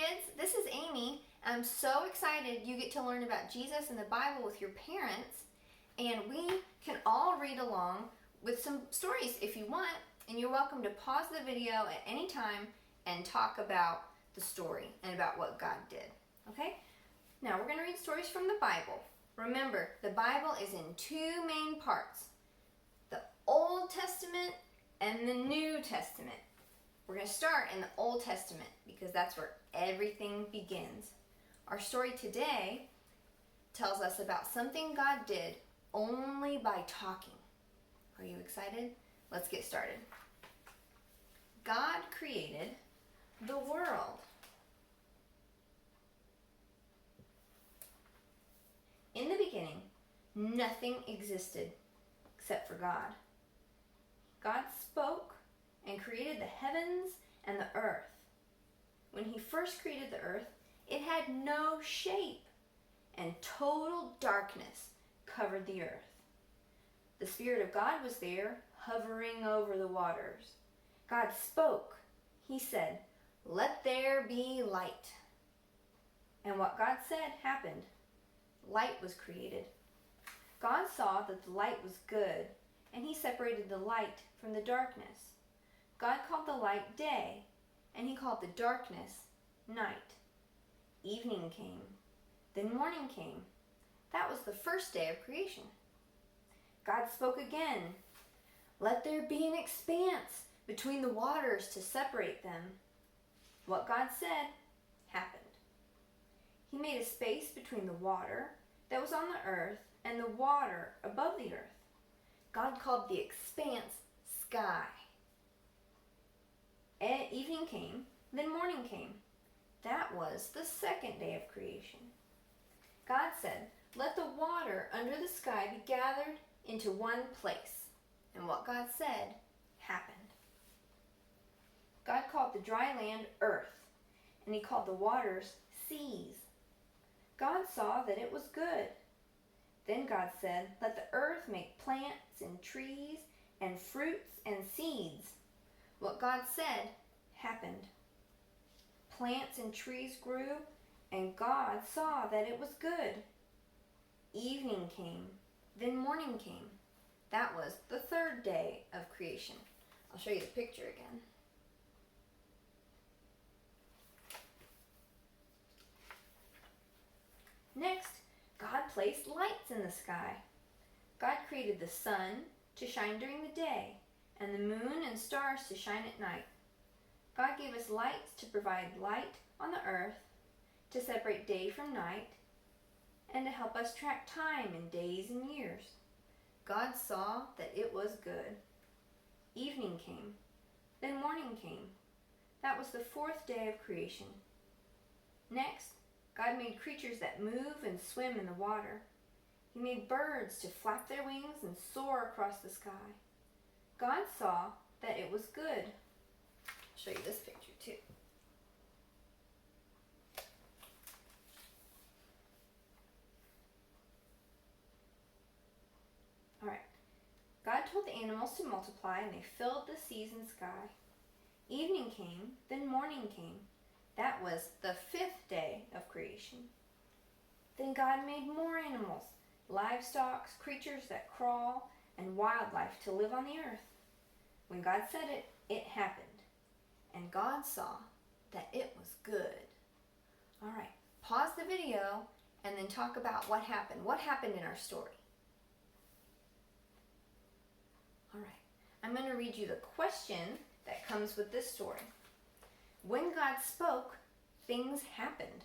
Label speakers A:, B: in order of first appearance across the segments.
A: kids, this is Amy. I'm so excited you get to learn about Jesus and the Bible with your parents, and we can all read along with some stories if you want, and you're welcome to pause the video at any time and talk about the story and about what God did. Okay? Now we're going to read stories from the Bible. Remember, the Bible is in two main parts, the Old Testament and the New Testament. We're going to start in the Old Testament because that's where everything begins. Our story today tells us about something God did only by talking. Are you excited? Let's get started. God created the world. In the beginning, nothing existed except for God. God spoke and created the heavens and the earth. When he first created the earth, it had no shape, and total darkness covered the earth. The Spirit of God was there, hovering over the waters. God spoke. He said, "Let there be light." And what God said happened. Light was created. God saw that the light was good, and he separated the light from the darkness. God called the light day, and he called the darkness night. Evening came, then morning came. That was the first day of creation. God spoke again. "Let there be an expanse between the waters to separate them." What God said happened. He made a space between the water that was on the earth and the water above the earth. God called the expanse sky. Evening came, then morning came. That was the second day of creation. God said, "Let the water under the sky be gathered into one place." And what God said happened. God called the dry land earth, and he called the waters seas. God saw that it was good. Then God said, "Let the earth make plants and trees and fruits and seeds." What God said happened. Plants and trees grew, and God saw that it was good. Evening came, then morning came. That was the third day of creation. I'll show you the picture again. Next, God placed lights in the sky. God created the sun to shine during the day, and the moon and stars to shine at night. God gave us lights to provide light on the earth, to separate day from night, and to help us track time in days and years. God saw that it was good. Evening came, then morning came. That was the fourth day of creation. Next, God made creatures that move and swim in the water. He made birds to flap their wings and soar across the sky. God saw that it was good. I'll show you this picture too. All right. God told the animals to multiply, and they filled the seas and sky. Evening came, then morning came. That was the fifth day of creation. Then God made more animals, livestock, creatures that crawl, and wildlife to live on the earth. When God said it, it happened. And God saw that it was good. All right, pause the video and then talk about what happened. What happened in our story? All right, I'm going to read you the question that comes with this story. When God spoke, things happened.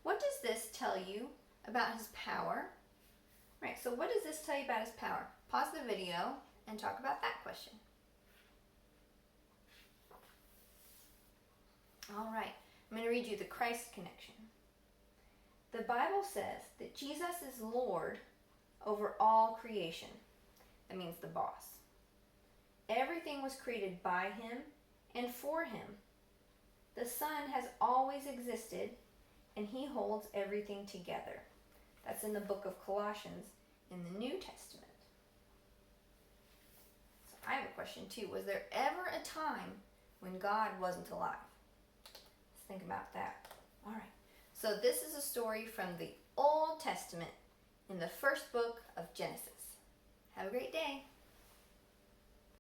A: What does this tell you about his power? Right, so what does this tell you about his power? Pause the video and talk about that question. All right, I'm going to read you the Christ connection. The Bible says that Jesus is Lord over all creation. That means the boss. Everything was created by him and for him. The Son has always existed, and he holds everything together. That's in the book of Colossians in the New Testament. So I have a question too. Was there ever a time when God wasn't alive? Let's think about that. All right. So this is a story from the Old Testament in the first book of Genesis. Have a great day.